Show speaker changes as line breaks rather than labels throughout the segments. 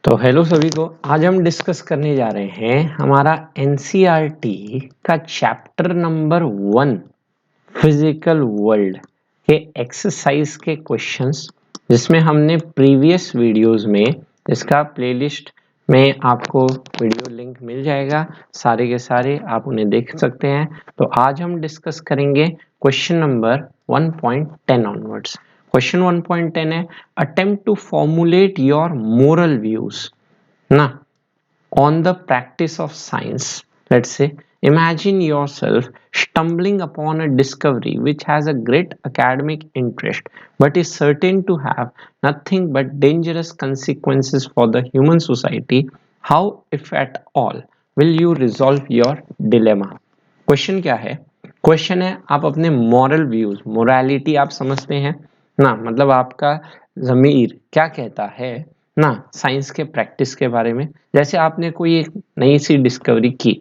तो हेलो सभी को। आज हम डिस्कस करने जा रहे हैं हमारा एनसीईआरटी का चैप्टर नंबर 1 फिजिकल वर्ल्ड के एक्सरसाइज के क्वेश्चंस, जिसमें हमने प्रीवियस वीडियोस में इसका प्लेलिस्ट में आपको वीडियो लिंक मिल जाएगा, सारे के सारे आप उन्हें देख सकते हैं। तो आज हम डिस्कस करेंगे क्वेश्चन नंबर 1.10 ऑनवर्ड्स। क्वेश्चन 1.10 है attempt to formulate your moral views ना on the practice of science. Let's say imagine yourself stumbling upon a discovery which has a great academic interest but is certain to have nothing but dangerous consequences for the human society. How, if at all, will you resolve your dilemma? Question क्या है? Question है आप अपने moral views, morality आप समझते हैं ना, मतलब आपका ज़मीर क्या कहता है ना साइंस के प्रैक्टिस के बारे में। जैसे आपने कोई एक नई सी डिस्कवरी की,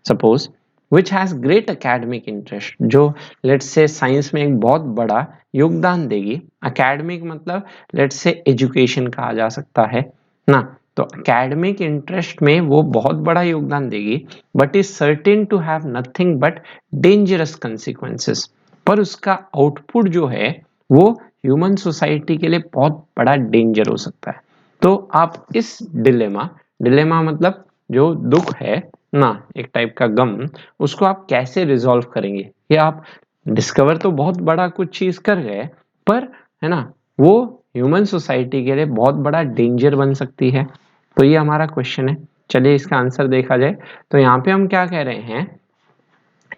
suppose which has great academic interest, जो लेट्स से साइंस में एक बहुत बड़ा योगदान देगी। एकेडमिक मतलब लेट्स से एजुकेशन कहा जा सकता है ना, तो एकेडमिक इंटरेस्ट में वो बहुत बड़ा योगदान देगी, but is certain to have nothing but dangerous consequences. पर उसका आउटपुट जो है वो ह्यूमन सोसाइटी के लिए बहुत बड़ा डेंजर हो सकता है। तो आप इस डिलेमा मतलब जो दुख है ना, एक टाइप का गम, उसको आप कैसे रिजॉल्व करेंगे? कि आप डिस्कवर तो बहुत बड़ा कुछ चीज कर गए, पर है ना वो ह्यूमन सोसाइटी के लिए बहुत बड़ा डेंजर बन सकती है। तो ये हमारा क्वेश्चन है। चलिए इसका आंसर देखा जाए। तो यहाँ पे हम क्या कह रहे हैं,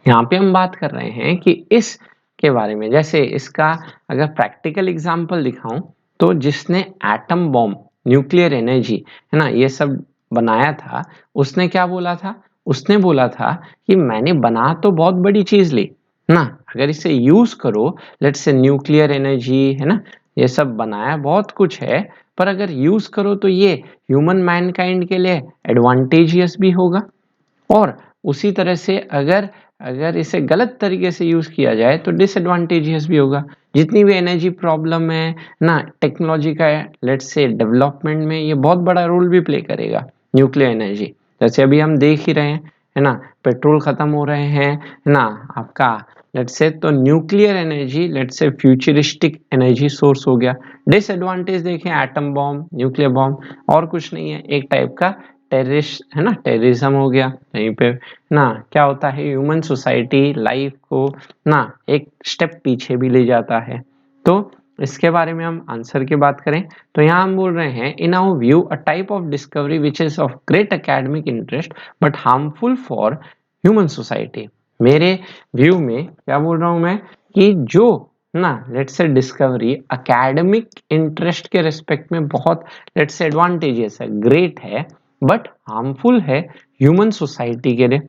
यहाँ पे हम बात कर रहे हैं कि इस के बारे में, जैसे इसका अगर प्रैक्टिकल एग्जांपल दिखाऊं तो जिसने एटम बॉम्ब, न्यूक्लियर एनर्जी है ना, ये सब बनाया था, उसने क्या बोला था? उसने बोला था कि मैंने बना तो बहुत बड़ी चीज ली ना, अगर इसे यूज करो, लेट्स से न्यूक्लियर एनर्जी है ना, ये सब बनाया बहुत कुछ है, पर अगर यूज करो तो ये ह्यूमन मैनकाइंड के लिए एडवांटेजियस भी होगा। और उसी तरह से अगर अगर इसे गलत तरीके से यूज किया जाए तो डिसएडवांटेजियस भी होगा। जितनी भी एनर्जी प्रॉब्लम है ना, टेक्नोलॉजी का लेट्स से डेवलपमेंट में ये बहुत बड़ा रोल भी प्ले करेगा न्यूक्लियर एनर्जी। जैसे अभी हम देख ही रहे हैं है ना, पेट्रोल खत्म हो रहे हैं है ना आपका, लेट्स से तो nuclear energy let's say futuristic energy source हो गया। डिसएडवांटेज देखें, एटम बॉम्ब, न्यूक्लियर बॉम्ब, और कुछ नहीं है, एक टाइप का टेररिस्ट है ना, टेररिज्म हो गया कहीं पे ना। क्या होता है, ह्यूमन सोसाइटी लाइफ को ना एक स्टेप पीछे भी ले जाता है। तो इसके बारे में हम आंसर की बात करें तो यहाँ हम बोल रहे हैं in our view a type of discovery which is of great academic interest but harmful for human society. मेरे व्यू में क्या बोल रहा हूं मैं, कि जो ना लेट्स से डिस्कवरी एकेडमिक इंटरेस्ट के रिस्पेक्ट में बहुत लेट्स से एडवांटेजेस है, ग्रेट है, बट हार्मफुल है ह्यूमन सोसाइटी के लिए।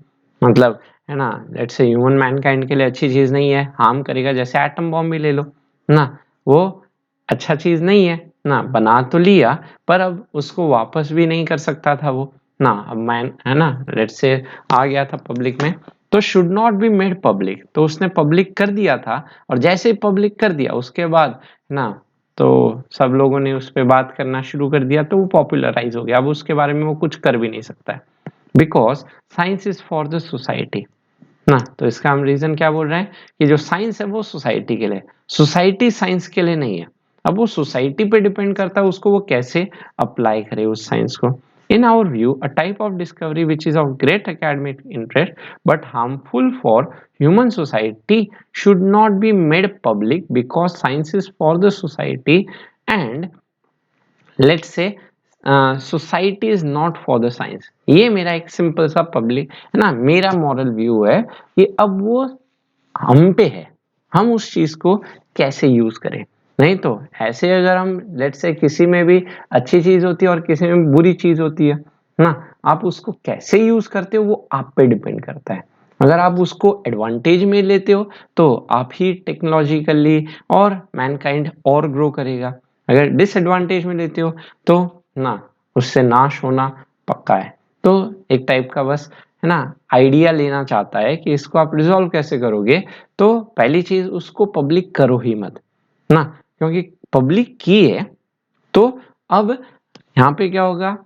मतलब है ना, लेट्स से ह्यूमन मैनकाइंड के लिए अच्छी चीज नहीं है, हार्म करेगा। जैसे एटम बॉम्ब भी ले लो ना, वो अच्छा चीज नहीं है ना, बना तो लिया पर अब उसको वापस भी नहीं कर सकता था वो ना। अब मैन है ना लेट्स से आ गया था पब्लिक में, तो should not be made public, तो उसने पब्लिक कर दिया था, और जैसे ही पब्लिक कर दिया उसके बाद ना, तो सब लोगों ने उस पर बात करना शुरू कर दिया, तो वो पॉपुलराइज हो गया। अब उसके बारे में वो कुछ कर भी नहीं सकता है, because science is for the society ना। तो इसका हम रीजन क्या बोल रहे हैं कि जो साइंस है वो सोसाइटी के लिए, सोसाइटी साइंस के लिए नहीं है। अब वो सोसाइटी पे डिपेंड करता है उसको वो कैसे अप्लाई करे उस साइंस को। In our view a type of discovery which is of great academic interest but harmful for human society should not be made public because science is for the society and let's say society is not for the science. ये मेरा एक simple सा public है ना, मेरा moral view है कि अब वो हम पे है, हम उस चीज को कैसे यूज करें। नहीं तो ऐसे अगर हम लेट्स से किसी में भी अच्छी चीज होती है और किसी में बुरी चीज होती है ना, आप उसको कैसे यूज करते हो वो आप पे डिपेंड करता है। अगर आप उसको एडवांटेज में लेते हो तो आप ही टेक्नोलॉजिकली और मैनकाइंड और ग्रो करेगा। अगर डिसएडवांटेज में लेते हो तो ना उससे नाश होना पक्का है। तो एक टाइप का बस है ना आइडिया लेना चाहता है कि इसको आप रिजॉल्व कैसे करोगे। तो पहली चीज उसको पब्लिक करो ही मत ना, क्योंकि पब्लिक की है तो अब यहाँ पे क्या होगा,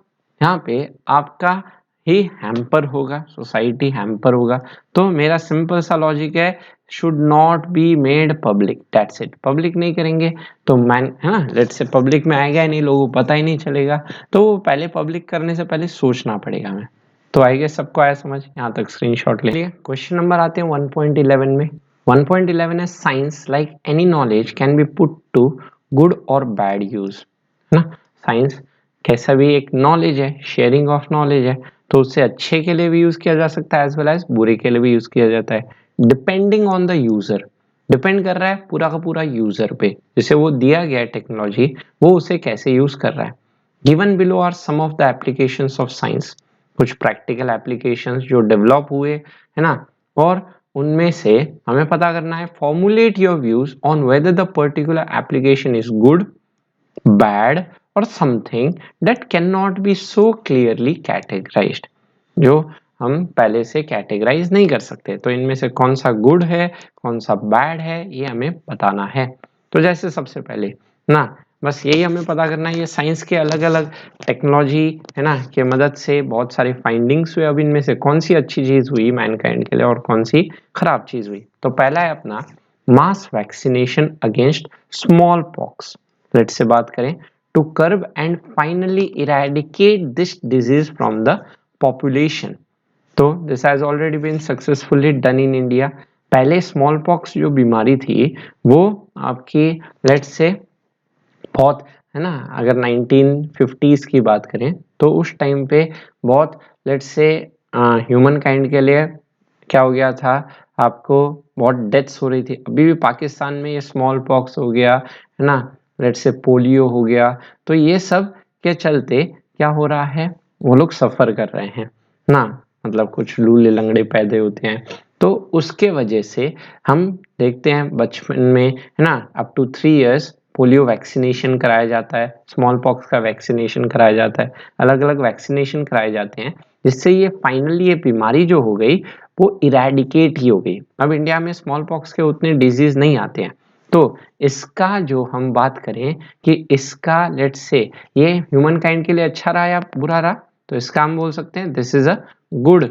यहाँ पे आपका ही हैम्पर होगा, सोसाइटी हैम्पर होगा। तो मेरा सिंपल सा लॉजिक है, should not be made public, that's it. Public नहीं करेंगे तो मैन है ना, लेट्स से पब्लिक में आएगा ही नहीं, लोगों को पता ही नहीं चलेगा, तो पहले पब्लिक करने से पहले सोचना पड़ेगा हमें। तो आई गेस सबको आया समझ, यहाँ तक स्क्रीनशॉट ले लिया। क्वेश्चन नंबर आते हैं 1.11 में। 1.11 है, science like any knowledge can be put to good और बैड यूज, है ना। साइंस कैसा भी एक नॉलेज है, शेयरिंग ऑफ नॉलेज है, तो उससे अच्छे के लिए भी यूज किया जा सकता है एज वेल एज बुरे के लिए भी यूज किया जाता है, depending on the user. Depend कर रहा है पूरा का पूरा यूजर पे, जिसे वो दिया गया है टेक्नोलॉजी, वो उसे कैसे यूज कर रहा है। Given below are some of the applications of science, कुछ प्रैक्टिकल एप्लीकेशंस जो डेवलप हुए, है ना, और उनमें से हमें पता करना है, formulate your views on whether the particular application is good, bad or something that cannot be so clearly categorized, जो हम पहले से कैटेगराइज नहीं कर सकते। तो इनमें से कौन सा गुड है, कौन सा बैड है, ये हमें बताना है। तो जैसे सबसे पहले ना, बस यही हमें पता करना है, ये साइंस के अलग अलग टेक्नोलॉजी है ना के मदद से बहुत सारे फाइंडिंग्स हुए। अब इनमें से कौन सी अच्छी चीज हुई मैनकाइंड के लिए और कौन सी खराब चीज हुई। तो पहला है अपना mass vaccination against small pox. लेट से बात करें, to curb and finally eradicate this disease from the population. तो this has already been successfully done in India. पहले स्मॉल पॉक्स जो बीमारी थी वो आपकी लेट से बहुत, है ना, अगर 1950s की बात करें तो उस टाइम पे बहुत लेट से ह्यूमन काइंड के लिए क्या हो गया था, आपको बहुत डेथ्स हो रही थी। अभी भी पाकिस्तान में ये स्मॉल पॉक्स हो गया, है ना, लेट से पोलियो हो गया, तो ये सब के चलते क्या हो रहा है, वो लोग सफर कर रहे हैं ना, मतलब कुछ लूले लंगड़े पैदे होते हैं। तो उसके वजह से हम देखते हैं बचपन में, है ना, up to 3 years polio vaccination कराया जाता है, स्मॉल पॉक्स का वैक्सीनेशन कराया जाता है, अलग अलग वैक्सीनेशन कराए जाते हैं, जिससे ये फाइनली ये बीमारी जो हो गई वो इरेडिकेट ही हो गई। अब इंडिया में स्मॉल पॉक्स के उतने डिजीज नहीं आते हैं। तो इसका जो हम बात करें कि इसका लेट्स से ये ह्यूमन काइंड के लिए अच्छा रहा या बुरा रहा, तो इसका हम बोल सकते हैं दिस इज अ गुड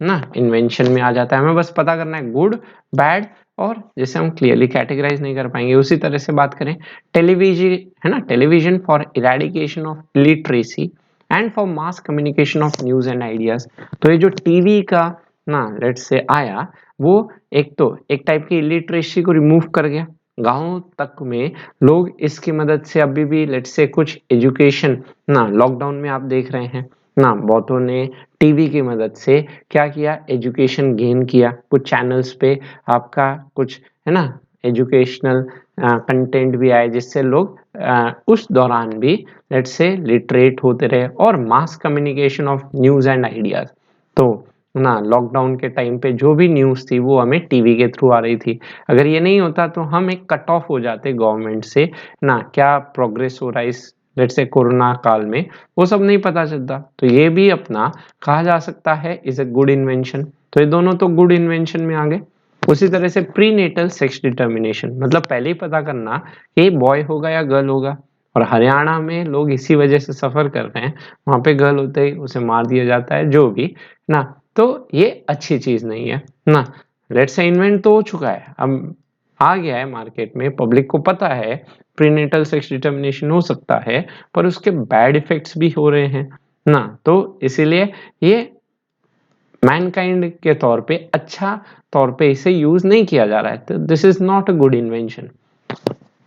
ना, इन्वेंशन में आ जाता है। हमें बस पता करना है गुड, बैड, और जैसे हम क्लियरली कैटेगराइज नहीं कर पाएंगे। उसी तरह से बात करें टेलीविजन, है ना, television for eradication of literacy and for mass communication of news and ideas. तो ये जो टीवी का ना लेट्स से आया, वो एक तो एक टाइप की इलिटरेसी को रिमूव कर गया। गांव तक में लोग इसकी मदद से अभी भी लेट्स से कुछ एजुकेशन ना, लॉकडाउन में आप देख रहे हैं ना, बहुतों ने टीवी की मदद से क्या किया, एजुकेशन गेन किया। कुछ चैनल्स पे आपका कुछ, है ना, एजुकेशनल कंटेंट भी आए, जिससे लोग उस दौरान भी लेट्स से लिटरेट होते रहे, और mass communication of news and ideas. तो ना लॉकडाउन के टाइम पे जो भी न्यूज थी वो हमें टीवी के थ्रू आ रही थी। अगर ये नहीं होता तो हम एक कट ऑफ हो जाते गवर्नमेंट से ना, क्या प्रोग्रेस हो रहा है इस लेट्स से कोरोना काल में, वो सब नहीं पता चलता। तो ये भी अपना कहा जा सकता है इज ए गुड इन्वेंशन। तो ये दोनों तो गुड इन्वेंशन में आ गए। उसी तरह से प्रीनेटल सेक्स डिटर्मिनेशन, मतलब पहले ही पता करना कि बॉय होगा या गर्ल होगा, और हरियाणा में लोग इसी वजह से सफर कर रहे हैं, वहां पे गर्ल होते ही उसे मार दिया जाता है जो भी ना। तो ये अच्छी चीज नहीं है ना। लेट्स से इन्वेंट तो हो चुका है, अब आ गया है मार्केट में, पब्लिक को पता है प्रीनेटल सेक्स डिटर्मिनेशन हो सकता है, पर उसके बैड इफेक्ट्स भी हो रहे हैं ना। तो इसीलिए ये मैनकाइंड के तौर पे अच्छा तौर पे इसे यूज नहीं किया जा रहा है, तो this is not a good invention.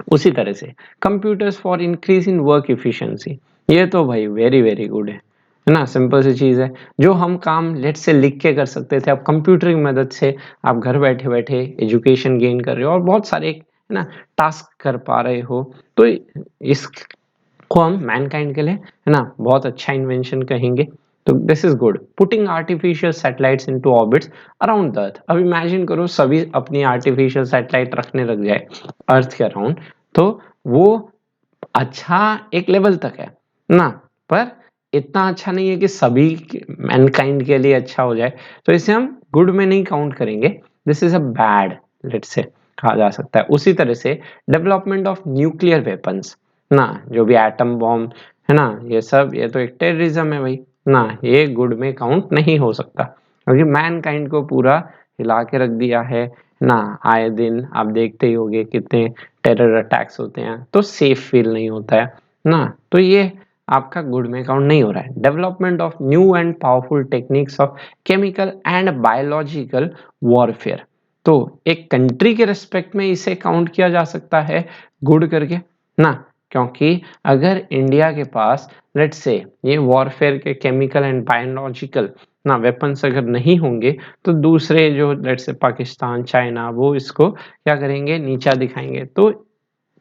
उसी तरह से computers for increase in work efficiency, ये तो भाई वेरी वेरी गुड है ना, सिंपल सी चीज है। जो हम काम लेट से लिख के कर सकते थे, अब कंप्यूटर की मदद से आप घर बैठे बैठे एजुकेशन गेन कर रहे हो और बहुत सारे, है ना, टास्क कर पा रहे हो। तो इसको हम मैनकाइंड के लिए, है ना, बहुत अच्छा इन्वेंशन कहेंगे। तो this is good. Putting artificial satellites into orbits around the earth. अब इमेजिन करो सभी अपनी आर्टिफिशियल सैटेलाइट रखने लग जाए अर्थ के अराउंड, तो वो अच्छा एक लेवल तक है ना, पर इतना अच्छा नहीं है कि सभी मैनकाइंड के लिए अच्छा हो जाए। तो इसे हम गुड में नहीं काउंट करेंगे, this is a bad let's say कहा जा सकता है। उसी तरह से डेवलपमेंट ऑफ न्यूक्लियर वेपन्स ना, जो भी एटम बॉम्ब है ना, ये सब ये तो एक टेररिज्म है भाई। ना, ये गुड में काउंट नहीं हो सकता, क्योंकि मैनकाइंड को पूरा हिला के रख दिया है ना। आए दिन आप देखते ही होंगे कितने टेरर अटैक्स होते हैं, तो सेफ फील नहीं होता है ना। तो ये आपका गुड में काउंट नहीं हो रहा है। Development of new and powerful techniques of chemical and biological warfare, तो एक कंट्री के रिस्पेक्ट में इसे काउंट किया जा सकता है गुड करके ना, क्योंकि अगर इंडिया के पास लेट्स से ये वॉरफेयर के केमिकल एंड बायोलॉजिकल ना वेपन्स अगर नहीं होंगे, तो दूसरे जो लेट्स से पाकिस्तान, चाइना, वो इसको क्या करेंगे, नीचा दिखाएंगे। तो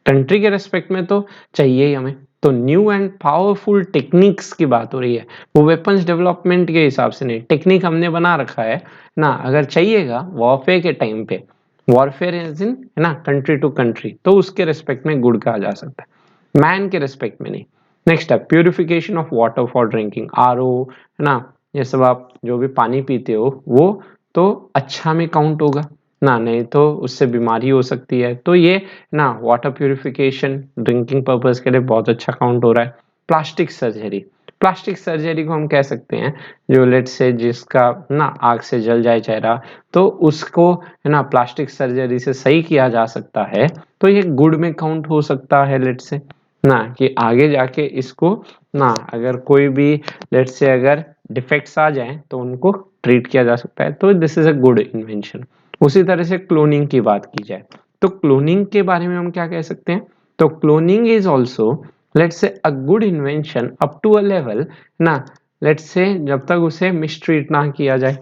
कंट्री के रेस्पेक्ट में तो चाहिए ही हमें। तो न्यू एंड पावरफुल टेक्निक्स की बात हो रही है, वो वेपन्स डेवलपमेंट के हिसाब से नहीं, टेक्निक हमने बना रखा है ना। अगर चाहिएगा वॉरफेयर के टाइम पे, वॉरफेयर इज इन है ना कंट्री टू कंट्री, तो उसके रेस्पेक्ट में गुड कहा जा सकता है, मैन के रेस्पेक्ट में नहीं। नेक्स्ट है purification of water for drinking, RO है ना, ये सब आप जो भी पानी पीते हो वो तो अच्छा में काउंट होगा ना, नहीं तो उससे बीमारी हो सकती है। तो ये ना वाटर प्यूरिफिकेशन ड्रिंकिंग पर्पस के लिए बहुत अच्छा काउंट हो रहा है। प्लास्टिक सर्जरी, प्लास्टिक सर्जरी को हम कह सकते हैं जो लेट से जिसका ना आग से जल जाए चेहरा, तो उसको है ना प्लास्टिक सर्जरी से सही किया जा सकता है, तो ये गुड में काउंट हो सकता है लेट से ना, कि आगे जाके इसको ना अगर कोई भी लेट से अगर डिफेक्ट्स आ जाएं तो उनको ट्रीट किया जा सकता है, तो this is a good invention. उसी तरह से क्लोनिंग की बात की जाए, तो क्लोनिंग के बारे में हम क्या कह सकते हैं, तो cloning is also let's say a good invention up to a level ना, लेट्स से जब तक उसे मिसट्रीट ना किया जाए।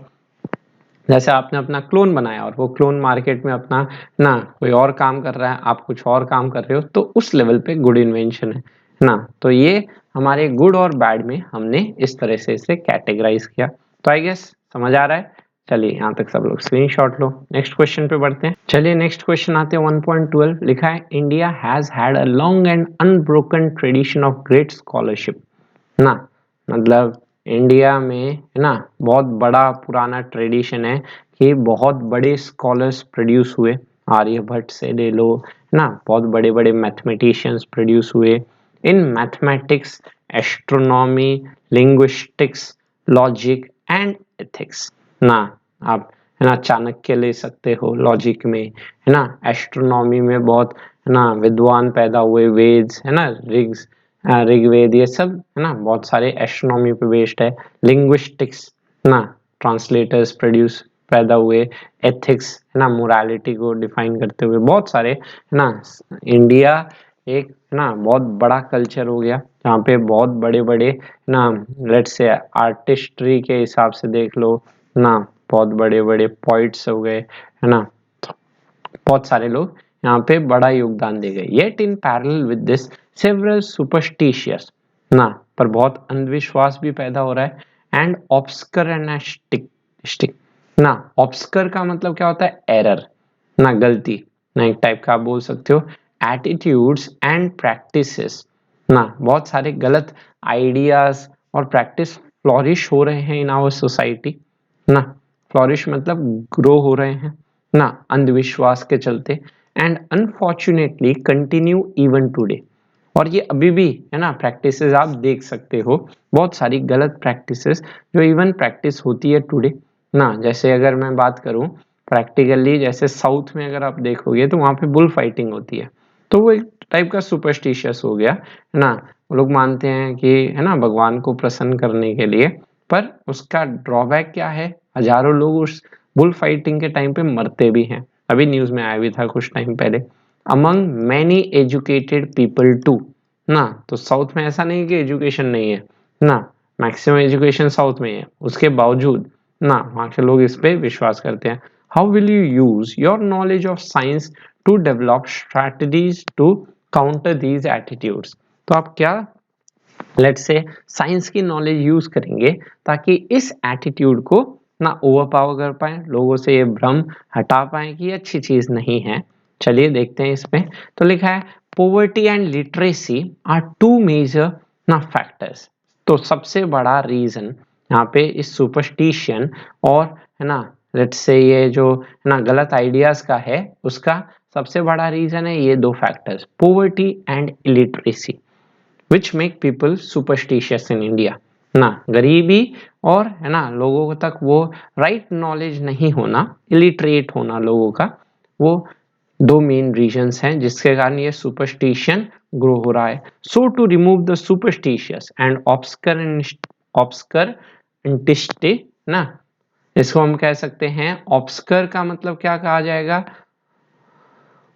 जैसे आपने अपना क्लोन बनाया और वो क्लोन मार्केट में अपना ना कोई और काम कर रहा है, आप कुछ और काम कर रहे हो, तो उस लेवल पे गुड इन्वेंशन है ना। तो ये हमारे गुड और बैड में हमने इस तरह से इसे कैटेगराइज किया। तो आई गेस समझ आ रहा है। चलिए यहाँ तक सब लोग स्क्रीनशॉट लो, नेक्स्ट क्वेश्चन पे बढ़ते हैं। चलिए नेक्स्ट क्वेश्चन आते हैं 1.12, लिखा है India has had a long and unbroken tradition of great scholarship ना, मतलब इंडिया में है ना बहुत बड़ा पुराना ट्रेडिशन है कि बहुत बड़े स्कॉलर्स प्रोड्यूस हुए, आर्यभट्ट से ले लो है ना, बहुत बड़े बड़े मैथमेटिशियंस प्रोड्यूस हुए in mathematics, astronomy, linguistics, logic and ethics ना। आप है ना चाणक्य ले सकते हो लॉजिक में, है ना एस्ट्रोनॉमी में बहुत है ना विद्वान पैदा हुए, वेद्स है ना ऋग्वेद, ये सब है ना बहुत सारे एस्ट्रोनॉमी पे बेस्ड है। लिंग्विस्टिक्स ना ट्रांसलेटर्स प्रोड्यूस पैदा हुए, एथिक्स है ना मोरालिटी को डिफाइन करते हुए बहुत सारे है ना। इंडिया एक है ना बहुत बड़ा कल्चर हो गया जहाँ पे बहुत बड़े बड़े ना लेट्स से आर्टिस्ट्री के हिसाब से देख लो ना, बहुत बड़े बड़े पॉइट्स हो गए है ना, बहुत सारे लोग यहाँ पे बड़ा योगदान दे गए। Yet in parallel with this several superstitious ना, पर बहुत अंधविश्वास भी पैदा हो रहा है एंड ऑब्सकर एंड स्टिक ना। ऑब्सकर का मतलब क्या होता है, एरर ना, गलती ना, एक टाइप का आप बोल सकते हो। एटीट्यूड्स एंड प्रैक्टिसेस ना, बहुत सारे गलत आइडियाज और प्रैक्टिस फ्लोरिश हो रहे हैं इन आवर सोसाइटी ना। फ्लोरिश मतलब ग्रो हो रहे हैं ना अंधविश्वास के चलते, and unfortunately continue even today. और ये अभी भी है ना प्रैक्टिसेस आप देख सकते हो, बहुत सारी गलत प्रैक्टिसेस जो इवन प्रैक्टिस होती है टुडे ना। जैसे अगर मैं बात करूं प्रैक्टिकली, जैसे साउथ में अगर आप देखोगे तो वहां पे बुल फाइटिंग होती है, तो वो एक टाइप का सुपरस्टिशियस हो गया है ना। वो लोग मानते हैं कि है ना भगवान को प्रसन्न करने के लिए, पर उसका ड्रॉबैक क्या है, हजारों लोग उस बुल फाइटिंग के टाइम पे मरते भी हैं। अभी न्यूज में आया भी था कुछ टाइम पहले। Among many educated people too ना, तो साउथ में ऐसा नहीं कि एजुकेशन नहीं है ना, मैक्सिमम एजुकेशन साउथ में है, उसके बावजूद ना वहाँ के लोग इस पे विश्वास करते हैं। How will you use your knowledge of science to develop strategies to counter these attitudes, तो आप क्या लेट्स से साइंस की नॉलेज यूज करेंगे ताकि इस एटीट्यूड को ना ओवर पावर कर पाए, लोगों से ये भ्रम हटा पाए कि ये अच्छी चीज नहीं है। चलिए देखते हैं इसमें। तो लिखा है poverty and literacy are two major ना फैक्टर्स, तो सबसे बड़ा रीजन यहाँ पे इस सुपरस्टिशन और है ना लेट्स से ये जो है ना गलत आइडियाज का है, उसका सबसे बड़ा रीजन है ये दो factors, poverty and illiteracy, which make people superstitious in India ना, गरीबी और है ना लोगों तक वो राइट नॉलेज नहीं होना, इलिटरेट होना लोगों का, वो दो मेन रीजंस हैं जिसके कारण ये सुपरस्टिशन ग्रो हो रहा है. So to remove the superstitious and obscure इंटिस्टे ना, इसको हम कह सकते हैं ऑब्सकर का मतलब क्या कहा जाएगा,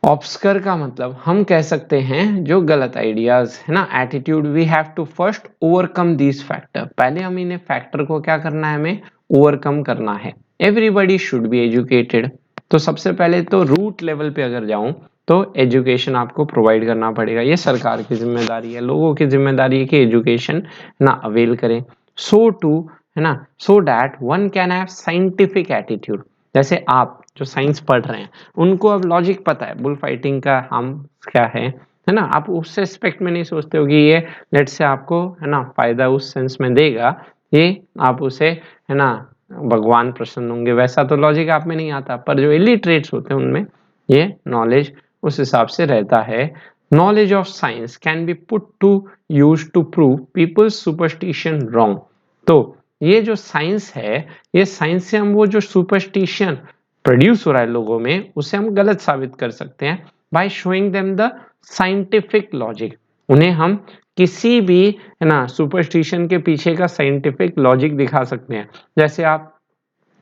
ऑब्सकर का मतलब हम कह सकते हैं जो गलत आइडियाज है ना, attitude. We have to first overcome this factor, पहले हम इन्हें फैक्टर को क्या करना है, हमें ओवरकम करना है. एवरीबडी शुड बी एजुकेटेड, तो सबसे पहले तो रूट लेवल पे अगर जाऊं तो एजुकेशन आपको प्रोवाइड करना पड़ेगा, ये सरकार की जिम्मेदारी है, लोगों की जिम्मेदारी है कि एजुकेशन ना अवेल करें. सो टू है ना, so that one can have scientific attitude, जैसे आप जो साइंस पढ़ रहे हैं उनको अब लॉजिक पता है बुल फाइटिंग का हम क्या है ना, आप उस एस्पेक्ट में नहीं सोचते हो कि ये लेट से आपको है ना फायदा उस सेंस में देगा, ये आप उसे है ना भगवान प्रसन्न होंगे, वैसा तो लॉजिक आप में नहीं आता. पर जो इलिटरेट्स होते हैं उनमें ये नॉलेज उस हिसाब से रहता है. Knowledge of science can be put to use to prove people's superstition wrong. तो ये जो साइंस है, ये साइंस से हम वो जो सुपरस्टिशन प्रोड्यूस हो रहा है लोगों में उसे हम गलत साबित कर सकते हैं by showing them the scientific logic. उन्हें हम किसी भी है ना सुपरस्टिशन के पीछे का साइंटिफिक लॉजिक दिखा सकते हैं. जैसे आप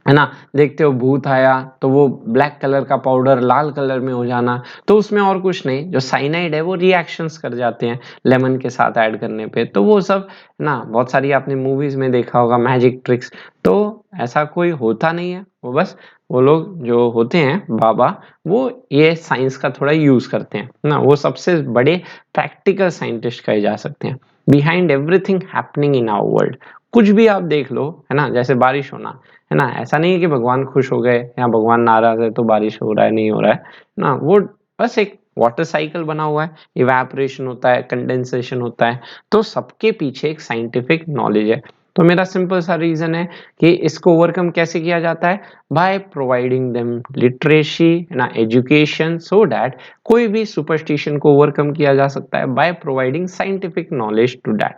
है ना देखते हो भूत आया तो वो ब्लैक कलर का पाउडर लाल कलर में हो जाना, तो उसमें और कुछ नहीं, जो साइनाइड है वो रिएक्शंस कर जाते हैं लेमन के साथ ऐड करने पे, तो वो सब है ना बहुत सारी आपने मूवीज में देखा होगा मैजिक ट्रिक्स. तो ऐसा कोई होता नहीं है, वो बस वो लोग जो होते हैं बाबा वो ये साइंस का थोड़ा यूज करते हैं ना, वो सबसे बड़े प्रैक्टिकल साइंटिस्ट कहे जा सकते हैं. Behind everything happening in our world, कुछ भी आप देख लो है ना, जैसे बारिश होना है ना, ऐसा नहीं है कि भगवान खुश हो गए या भगवान नाराज है तो बारिश हो रहा है नहीं हो रहा है ना, वो बस एक वाटर साइकिल बना हुआ है, इवेपोरेशन होता है, कंडेंसेशन होता है, तो सबके पीछे एक साइंटिफिक नॉलेज है. तो मेरा सिंपल सा रीजन है कि इसको ओवरकम कैसे किया जाता है, बाय प्रोवाइडिंग देम लिटरेसी ना एजुकेशन, सो दैट कोई भी सुपरस्टिशन को ओवरकम किया जा सकता है by providing scientific knowledge to that.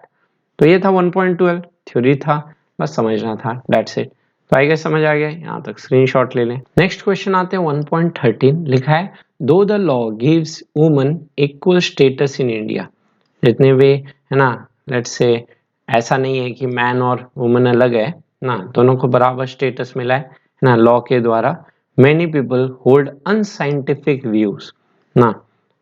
तो ये था 1.12 थ्योरी था, बस समझना था, दैट्स इट. तो आई गेस समझ आ गया, यहाँ तक स्क्रीनशॉट ले लें. नेक्स्ट क्वेश्चन आते हैं 1.13, लिखा है दो the law gives woman equal status in India. जितने भी है ना लेट्स से ऐसा नहीं है कि मैन और वुमन अलग है ना, दोनों को बराबर स्टेटस मिला है ना लॉ के द्वारा. Many people hold unscientific views ना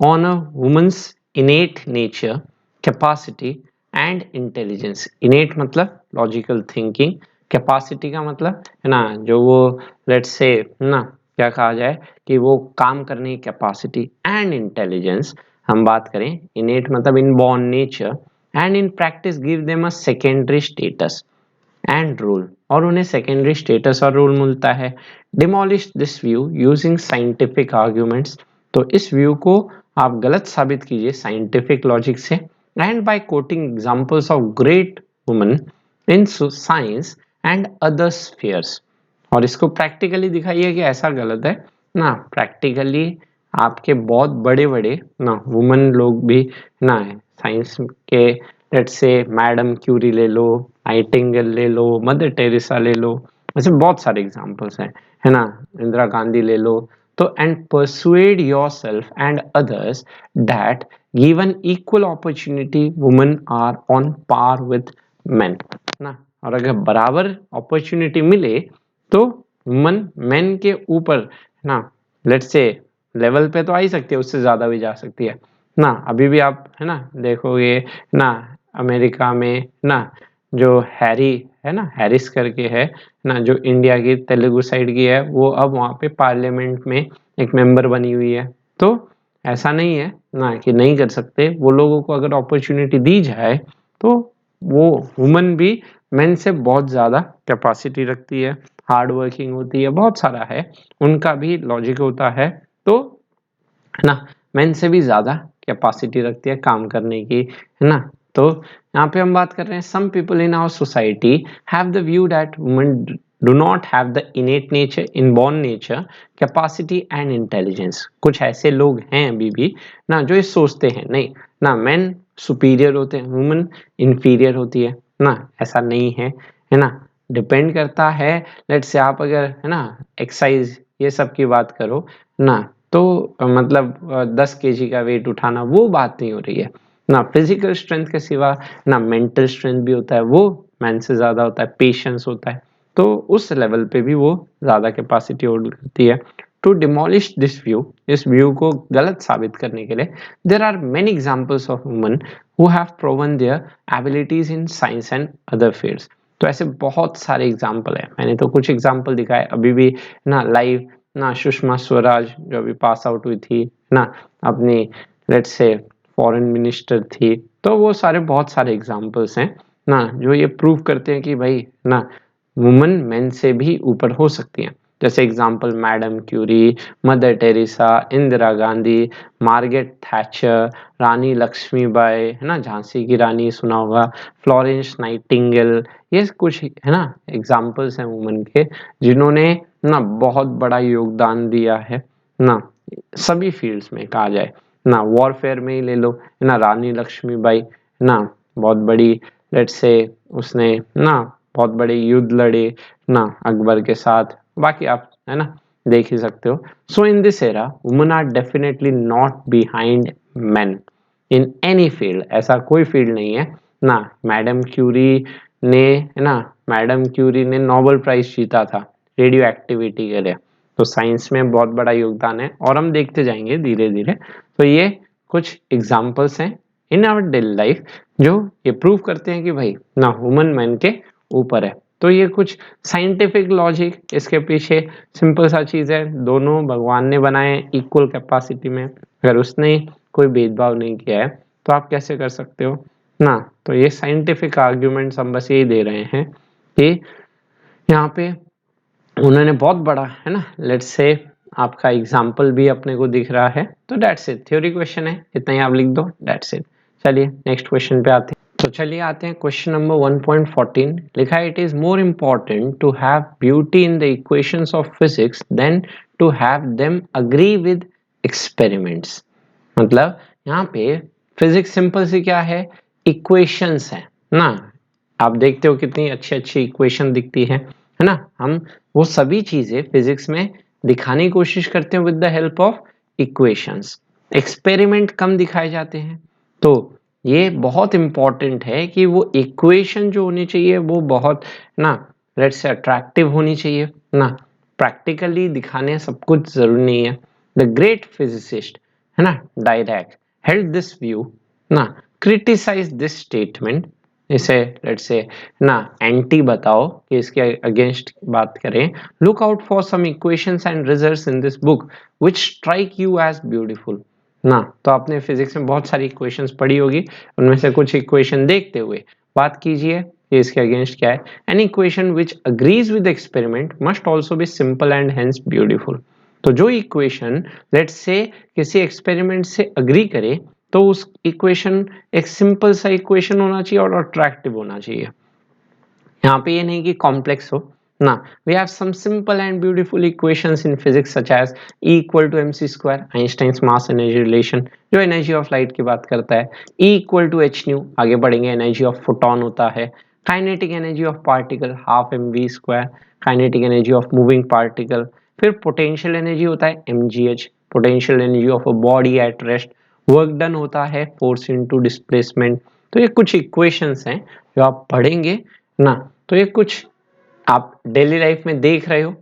on a woman's innate nature, capacity and intelligence. Innate मतलब लॉजिकल थिंकिंग, कैपेसिटी का मतलब है ना जो वो लेट्स से ना क्या कहा जाए कि वो काम करने की कैपेसिटी, एंड इंटेलिजेंस हम बात करें इनेट मतलब inborn nature, and in practice give them a secondary status and rule, और उन्हें सेकेंडरी स्टेटस और रूल मिलता है. Demolish this view using scientific arguments, तो इस व्यू को आप गलत साबित कीजिए साइंटिफिक लॉजिक से, and by quoting examples of great women in science and other spheres, और इसको प्रैक्टिकली दिखाइए कि ऐसा गलत है ना. प्रैक्टिकली आपके बहुत बड़े बड़े ना वुमेन लोग भी ना साइंस के, लेट्स से मैडम क्यूरी ले लो, नाइटिंगेल ले लो, मदर टेरेसा ले लो, ऐसे बहुत सारे एग्जांपल्स हैं है ना, इंदिरा गांधी ले लो. तो and persuade yourself and others that given equal opportunity women are on par with men ना, और अगर बराबर अपॉर्चुनिटी मिले तो वुमन मेन के ऊपर ना लेट्स से लेवल पे तो आ ही सकती है, उससे ज्यादा भी जा सकती है ना. अभी भी आप है ना देखोगे ना अमेरिका में ना जो हैरी है ना हैरिस करके है ना, जो इंडिया की तेलुगु साइड की है, वो अब वहाँ पे पार्लियामेंट में एक मेंबर बनी हुई है. तो ऐसा नहीं है ना कि नहीं कर सकते, वो लोगों को अगर अपॉर्चुनिटी दी जाए तो वो वुमन भी मेन से बहुत ज्यादा कैपेसिटी रखती है, हार्ड वर्किंग होती है, बहुत सारा है, उनका भी लॉजिक होता है, तो है ना मेन से भी ज्यादा कैपेसिटी रखती है काम करने की है ना. तो यहाँ पे हम बात कर रहे हैं some people in our society have the view that women do not have the innate nature, inborn nature, capacity and intelligence. कुछ ऐसे लोग हैं अभी भी ना जो ये सोचते हैं नहीं ना मेन सुपीरियर होते हैं, वुमेन इंफीरियर होती है ना, ऐसा नहीं है, है ना। डिपेंड करता है, लेट्स से आप अगर है ना एक्सरसाइज ये सब की बात करो ना, तो मतलब 10 केजी का वेट उठाना वो बात नहीं हो रही है ना। फिजिकल स्ट्रेंथ के सिवा ना मेंटल स्ट्रेंथ भी होता है, वो मैन से ज्यादा होता है, पेशेंस होता है, तो उस लेवल पे भी वो ज्यादा कैपेसिटी होल्ड करती है। टू डिमोलिश दिस व्यू, इस व्यू को गलत साबित करने के लिए, there are many examples of women who have proven their abilities in science and other fields. तो ऐसे बहुत सारे एग्जाम्पल है, मैंने तो कुछ एग्जाम्पल दिखाए अभी भी ना लाइव ना। सुषमा स्वराज जो अभी पास आउट हुई थी ना, अपनी लेट्स से फॉरेन मिनिस्टर थी, तो वो सारे बहुत सारे एग्जाम्पल्स हैं ना जो ये प्रूव करते हैं कि भाई ना वुमेन मेन से भी ऊपर हो सकती हैं। जैसे example madam Curie, Mother Teresa, Indira Gandhi, Margaret Thatcher, Rani Lakshmibai, है ना, झांसी की रानी सुना होगा, फ्लोरेंस नाइटिंगेल, ये कुछ है ना एग्जाम्पल्स हैं वुमेन के जिन्होंने ना बहुत बड़ा योगदान दिया है ना, सभी फील्ड्स में कहा जाए ना। वॉरफेयर में ही ले लो ना, रानी लक्ष्मीबाई ना बहुत बड़ी, लेट्स से उसने ना बहुत बड़े युद्ध लड़े ना अकबर के साथ, बाकी आप है ना देख ही सकते हो। So in this era women are definitely not behind men in any field, ऐसा कोई फील्ड नहीं है ना। मैडम क्यूरी ने है ना, मैडम क्यूरी ने नोबेल प्राइज जीता था रेडियो एक्टिविटी के लिए, तो साइंस में बहुत बड़ा योगदान है और हम देखते जाएंगे धीरे धीरे। तो ये कुछ एग्जाम्पल्स हैं इन आवर डेली लाइफ जो ये प्रूव करते हैं कि भाई ना वुमन मैन के ऊपर है। तो ये कुछ साइंटिफिक लॉजिक इसके पीछे, सिंपल सा चीज है, दोनों भगवान ने बनाए इक्वल कैपेसिटी में, अगर उसने कोई भेदभाव नहीं किया है तो आप कैसे कर सकते हो ना। तो ये साइंटिफिक आर्ग्यूमेंट्स हम बस यही दे रहे हैं कि यहाँ पे उन्होंने बहुत बड़ा है ना, लेट्स से आपका एग्जाम्पल भी अपने को दिख रहा है। तो डेट्स इट, थ्योरी क्वेश्चन है, इतना ही आप लिख दो, डेट्स इट। चलिए नेक्स्ट क्वेश्चन पे आते हैं। तो चलिए आते हैं क्वेश्चन नंबर 1.14। लिखा है, it is more important to have beauty in the equations of physics than to have them agree with experiments. मतलब यहाँ पे फिजिक्स सिंपल सी क्या है, इक्वेशंस है ना। आप देखते हो कितनी अच्छी अच्छी इक्वेशन दिखती है ना। हम वो सभी चीजें फिजिक्स में दिखाने की कोशिश करते हैं with the help of equations. Experiment कम दिखाए जाते हैं, तो ये बहुत इंपॉर्टेंट है कि वो इक्वेशन जो होनी चाहिए वो बहुत ना लेट्स से अट्रैक्टिव होनी चाहिए ना। प्रैक्टिकली दिखाने सब कुछ जरूरी नहीं है। द ग्रेट फिजिसिस्ट है ना डायरैक हेल्ड दिस व्यू ना, क्रिटिसाइज दिस स्टेटमेंट, इसे लेट्स से ना एंटी बताओ कि इसके अगेंस्ट बात करें। Look out for some equations and results in this book which strike you as beautiful ना। तो आपने फिजिक्स में बहुत सारी इक्वेशंस पढ़ी होगी, उनमें से कुछ इक्वेशन देखते हुए बात कीजिए कि इसके अगेंस्ट क्या है। An equation which agrees with experiment must also be simple and hence beautiful. तो जो इक्वेशन लेट्स से किसी एक्सपेरिमेंट से अग्री करे तो उस इक्वेशन एक सिंपल सा इक्वेशन होना चाहिए और अट्रैक्टिव होना चाहिए। यहाँ पे ये नहीं कि कॉम्प्लेक्स हो ना। We have some simple and beautiful equations in physics such as E equal to mc square, Einstein's mass energy relation जो एनर्जी ऑफ लाइट की बात करता है। E equal to h nu, आगे बढ़ेंगे, एनर्जी ऑफ फोटोन होता है। Kinetic energy of particle half mv square, kinetic energy of moving particle. फिर पोटेंशियल एनर्जी होता है mgh, potential energy of a body at rest. Work done होता है force into displacement. तो ये कुछ इक्वेशंस हैं जो आप पढ़ेंगे ना, तो ये कुछ आप डेली लाइफ में देख रहे हो।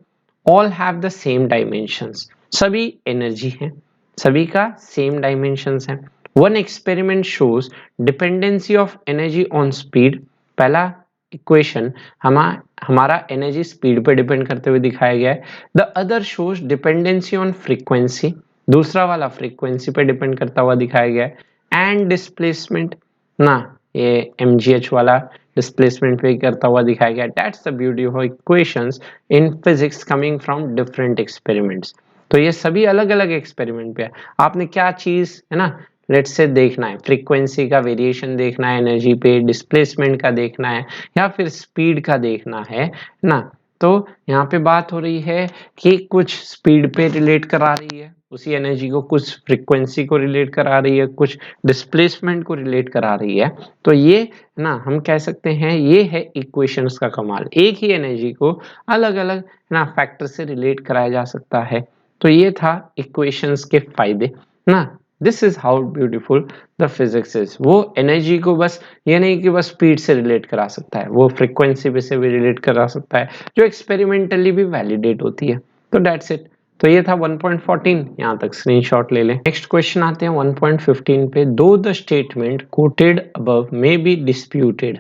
All have the same dimensions, सभी एनर्जी हैं, सभी का सेम डायमेंशंस हैं। One experiment shows dependency of energy on speed. पहला इक्वेशन हमारा एनर्जी स्पीड पे डिपेंड करते हुए दिखाया गया है। The other shows dependency on frequency, दूसरा वाला फ्रीक्वेंसी पे डिपेंड करता हुआ दिखाया गया है। एंड डिस्प्लेसमेंट ना, ये mgh वाला डिस्प्लेसमेंट पे करता हुआ दिखाया गया। That's the beauty of equations in physics coming from different experiments. तो ये सभी अलग अलग एक्सपेरिमेंट पे है, आपने क्या चीज है ना लेट्स से देखना है, फ्रीक्वेंसी का वेरिएशन देखना है, एनर्जी पे डिस्प्लेसमेंट का देखना है, या फिर स्पीड का देखना है ना। तो यहाँ पे बात हो रही है कि कुछ स्पीड पे रिलेट करा रही है उसी एनर्जी को, कुछ फ्रीक्वेंसी को रिलेट करा रही है, कुछ डिस्प्लेसमेंट को रिलेट करा रही है। तो ये ना हम कह सकते हैं ये है इक्वेशंस का कमाल, एक ही एनर्जी को अलग अलग ना फैक्टर से रिलेट कराया जा सकता है। तो ये था इक्वेशंस के फायदे ना। This is how beautiful the physics is. वो एनर्जी को बस ये नहीं कि बस स्पीड से रिलेट करा सकता है, वो फ्रीक्वेंसी पे से भी रिलेट करा सकता है जो एक्सपेरिमेंटली भी वैलिडेट होती है। तो दैट्स इट। तो ये था 1.14, यहाँ तक स्क्रीनशॉट ले लें। नेक्स्ट क्वेश्चन आते हैं 1.15 पे। दो the statement coated above may be disputed.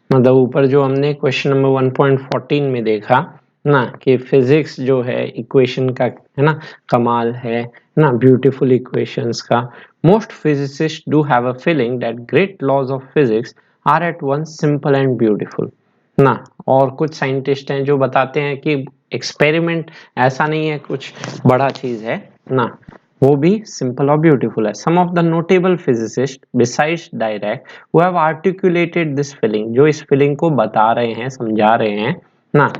मतलब ऊपर जो हमने क्वेश्चन नंबर 1.14 में देखा ना कि फिजिक्स जो है इक्वेशन का है ना कमाल है ना, ब्यूटीफुल इक्वेशंस का। Most physicist do have a feeling that great laws of physics are at once simple and beautiful ना। और कुछ साइंटिस्ट हैं जो बताते हैं कि एक्सपेरिमेंट ऐसा नहीं है कुछ बड़ा चीज है ना, वो भी सिंपल और ब्यूटीफुल है। Some of the notable physicist besides Dirac who have articulated this feeling, जो इस फीलिंग को बता रहे हैं समझा रहे हैं ना,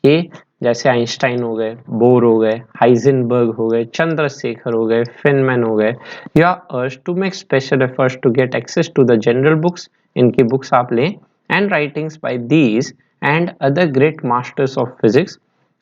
ये जैसे आइंस्टाइन हो गए, बोर हो गए, हाइजेनबर्ग हो गए, चंद्रशेखर हो गए, फेनमैन हो गए, या urge to make special efforts to get access to the general books, इनकी बुक्स आप लें, and writings by these and other great masters of physics,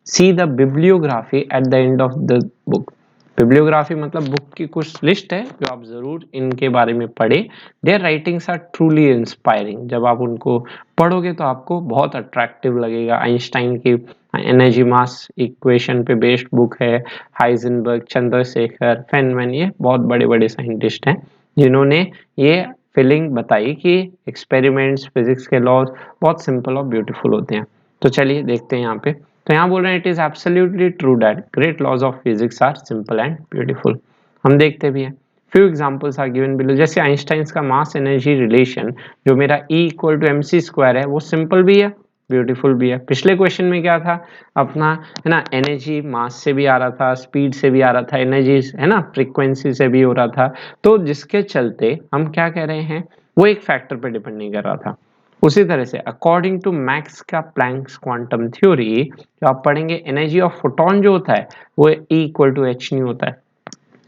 see the bibliography at the end of the book. Bibliography मतलब book की कुछ list है जो आप जरूर इनके बारे में पढ़े। Their writings are truly inspiring. जब आप उनको पढ़ोगे तो आपको बहुत अट्रैक्टिव लगेगा। आइंस्टाइन की एनर्जी मास इक्वेशन पे बेस्ड बुक है, हाइजेनबर्ग, चंद्रशेखर, फेनमैन, ये बहुत बड़े बड़े साइंटिस्ट हैं जिन्होंने ये फीलिंग बताई कि एक्सपेरिमेंट्स, फिजिक्स के लॉज बहुत सिंपल और ब्यूटीफुल होते हैं। तो चलिए देखते हैं यहाँ पे। तो यहाँ बोल रहे हैं it is absolutely true that great laws of physics are simple and beautiful. हम देखते भी हैं। Few examples are given below. जैसे आइंस्टाइंस का मास एनर्जी रिलेशन जो मेरा E इक्वल टू mc² है, वो सिंपल भी है ब्यूटीफुल भी है। पिछले क्वेश्चन में क्या था अपना है ना, एनर्जी मास से भी आ रहा था, स्पीड से भी आ रहा था, एनर्जी है ना फ्रीक्वेंसी से भी हो रहा था। तो जिसके चलते हम क्या कह रहे हैं, वो एक फैक्टर पे डिपेंड नहीं कर रहा था। उसी तरह से अकॉर्डिंग टू मैक्स का प्लैंक्स क्वांटम थ्योरी, जो आप पढ़ेंगे, एनर्जी ऑफ फोटोन जो होता है वो E equal to h nu होता है।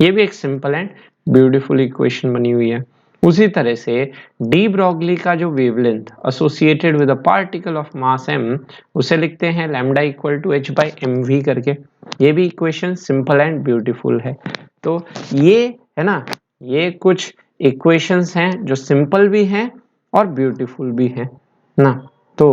ये भी एक सिंपल एंड ब्यूटीफुल इक्वेशन बनी हुई है। उसी तरह से डी ब्रॉगली का जो wavelength associated with a particle of mass m, उसे लिखते हैं lambda equal to h by m v करके। ये भी इक्वेशन सिंपल एंड ब्यूटीफुल है। तो ये है ना, ये कुछ इक्वेशंस हैं जो सिंपल भी हैं और ब्यूटीफुल भी हैं ना। तो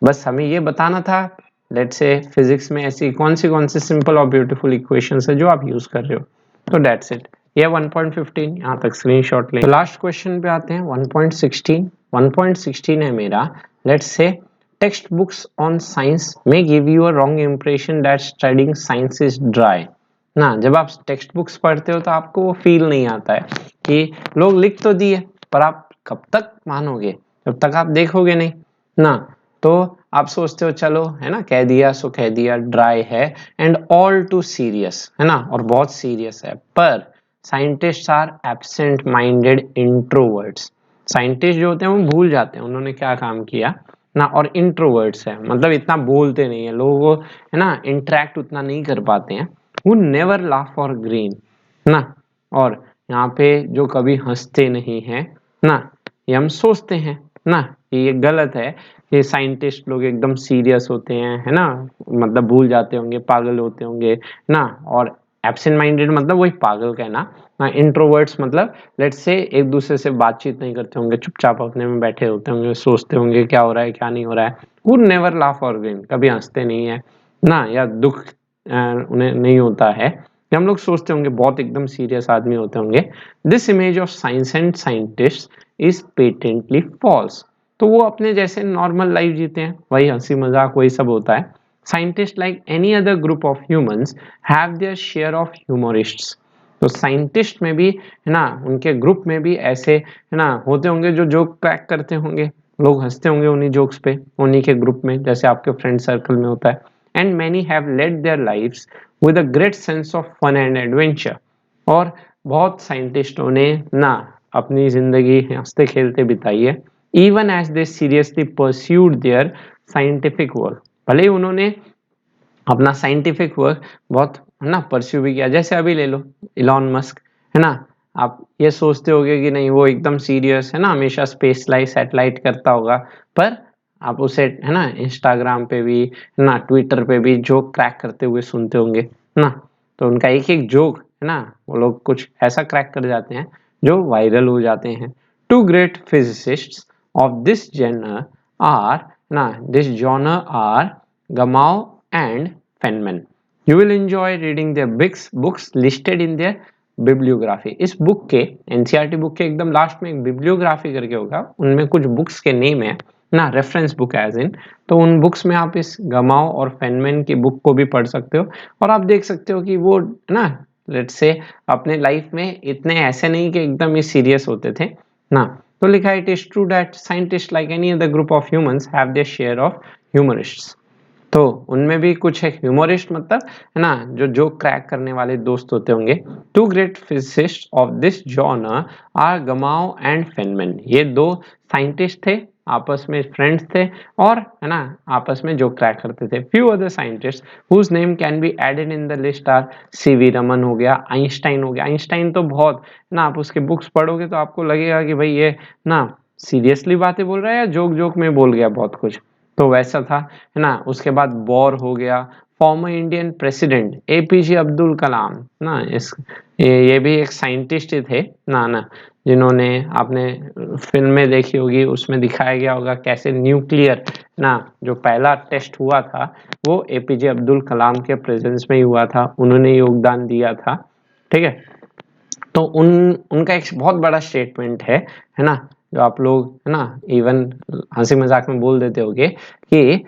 बस हमें ये बताना था, लेट्स से फिजिक्स में ऐसी कौन सी सिंपल और ब्यूटीफुल इक्वेशंस है जो आप यूज कर रहे हो। तो दैट्स इट। ये 1.15 यहाँ तक स्क्रीनशॉट लें। तो लास्ट क्वेश्चन पे आते हैं 1.16। 1.16 है मेरा। Let's say text books on science में give you a wrong impression that studying science is dry ना। जब आप टेक्स्ट बुक्स पढ़ते हो तो आपको वो फील नहीं आता है कि लोग लिख तो दिए, पर आप कब तक मानोगे जब तक आप देखोगे नहीं ना। तो आप सोचते हो चलो है ना, कह दिया सो कह दिया, ड्राई है एंड ऑल टू सीरियस है ना, और बहुत सीरियस है। पर scientist are absent minded introverts. Scientist जो होते हैं वो भूल जाते हैं उन्होंने क्या काम किया ना, और इंट्रोवर्ट्स है मतलब इतना बोलते नहीं है, लोगों को है ना इंटरेक्ट उतना नहीं कर पाते हैं। वो नेवर लाफ और ग्रीन ना, और यहाँ पे जो कभी हंसते नहीं है ना, ये हम सोचते हैं ना कि ये गलत है कि साइंटिस्ट लोग एकदम सीरियस होते हैं है ना, मतलब भूल जाते होंगे, पागल होते होंगे ना। और एब्सेंट माइंडेड मतलब वही पागल कहना ना। इंट्रोवर्ट्स मतलब लेट्स से एक दूसरे से बातचीत नहीं करते होंगे, चुपचाप अपने में बैठे होते होंगे, सोचते होंगे क्या हो रहा है क्या नहीं हो रहा है। वो नेवर लाफ और ग्रीन, कभी हंसते नहीं है ना, या दुख उन्हें नहीं होता है, कि हम लोग सोचते होंगे बहुत एकदम सीरियस आदमी होते होंगे। This image of science and scientist is patently false. तो वो अपने जैसे नॉर्मल लाइफ जीते हैं, वही हंसी मजाक वही सब होता है। Scientist like any other group of humans have their share of humorists. तो साइंटिस्ट में भी है ना, उनके ग्रुप में भी ऐसे है ना होते होंगे जो जोक क्रैक करते होंगे, लोग हंसते होंगे उन्हीं जोक्स पे, उन्हीं के ग्रुप में, जैसे आपके फ्रेंड सर्कल में होता है। And many have led their lives with a great sense of fun and adventure. और बहुत साइंटिस्टों ने ना अपनी जिंदगी हंसते खेलते बिताई है, even as they seriously pursued their scientific work. भले ही उन्होंने अपना साइंटिफिक वर्क बहुत है ना परस्यू भी किया। जैसे अभी ले लो इलॉन मस्क, है ना, आप ये सोचते होगे कि नहीं वो एकदम सीरियस है ना, हमेशा स्पेस लाइट सैटेलाइट करता होगा, पर आप उसे है ना इंस्टाग्राम पे भी है ना ट्विटर पे भी जोक क्रैक करते हुए सुनते होंगे ना। तो उनका एक एक जोक है ना, वो लोग कुछ ऐसा क्रैक कर जाते हैं जो वायरल हो जाते हैं। Two great physicists of this genre are ना this genre are Gamow and Feynman. You will enjoy reading their books listed in their bibliography. इस बुक के एनसीईआरटी बुक के एकदम लास्ट में एक बिब्लियोग्राफी करके होगा, उनमें कुछ बुक्स के नेम है ना, रेफरेंस बुक एज इन, तो उन बुक्स में आप इस गमाओ और फेनमैन की बुक को भी पढ़ सकते हो और आप देख सकते हो कि वो ना लेट्स से अपने लाइफ में इतने ऐसे नहीं कि एकदम ही सीरियस होते थे ना। तो लिखा है, it is true that scientist like any other group of humans have their share of humorists. तो उनमें भी कुछ है ह्यूमरिस्ट, मतलब है ना जो जोक क्रैक करने वाले दोस्त होते होंगे। Two great physicist of this genre are Gamow and Feynman. ये दो साइंटिस्ट थे, आपस में फ्रेंड्स थे और है ना आपस में जोक क्रैक करते थे। Few other scientist whose name can be added in the list are C V Raman हो गया, आइंस्टाइन हो गया। आइंस्टाइन तो बहुत है ना, आप उसके बुक्स पढ़ोगे तो आपको लगेगा कि भाई ये ना सीरियसली बातें बोल रहा है या जोक जोक में बोल गया बहुत कुछ, तो वैसा था है ना। उसके बाद बोर हो गया, former Indian president APJ Abdul Kalam ना, ये भी एक साइंटिस्ट ही थे ना जिन्होंने आपने फिल्में देखी होगी, उसमें दिखाया गया होगा कैसे न्यूक्लियर ना जो पहला टेस्ट हुआ था वो एपीजे अब्दुल कलाम के प्रेजेंस में ही हुआ था, उन्होंने योगदान दिया था। ठीक है, तो उनका एक बहुत बड़ा स्टेटमेंट है ना, जो आप लोग है ना इवन हंसी मजाक में बोल देते होगे कि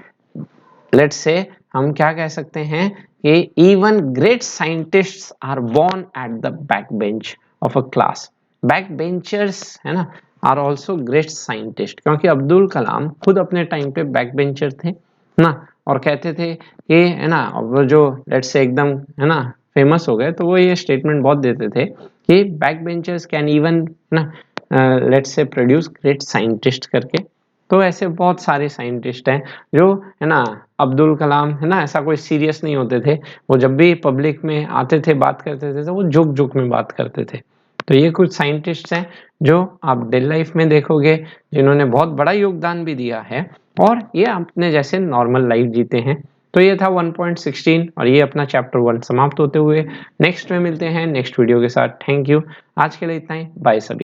लेट्स से हम क्या कह सकते हैं कि even great scientists are born at the back bench of a class. Back benchers है ना आर आल्सो ग्रेट साइंटिस्ट, क्योंकि अब्दुल कलाम खुद अपने टाइम पे बैक बेंचर थे ना, और कहते थे कि है ना वो जो लेट्स से एकदम है ना फेमस हो गए, तो वो ये स्टेटमेंट बहुत देते थे कि बैक बेंचर्स कैन इवन ना लेट्स से प्रोड्यूस ग्रेट साइंटिस्ट करके। तो ऐसे बहुत सारे साइंटिस्ट हैं जो है ना, अब्दुल कलाम है ना ऐसा कोई सीरियस नहीं होते थे, वो जब भी पब्लिक में आते थे बात करते थे तो वो जोक जोक में बात करते थे। तो ये कुछ साइंटिस्ट हैं जो आप डेली लाइफ में देखोगे जिन्होंने बहुत बड़ा योगदान भी दिया है और ये अपने जैसे नॉर्मल लाइफ जीते हैं। तो ये था 1.16 और ये अपना चैप्टर 1 समाप्त होते हुए नेक्स्ट में मिलते हैं नेक्स्ट वीडियो के साथ। थैंक यू, आज के लिए इतना ही, बाय सभी।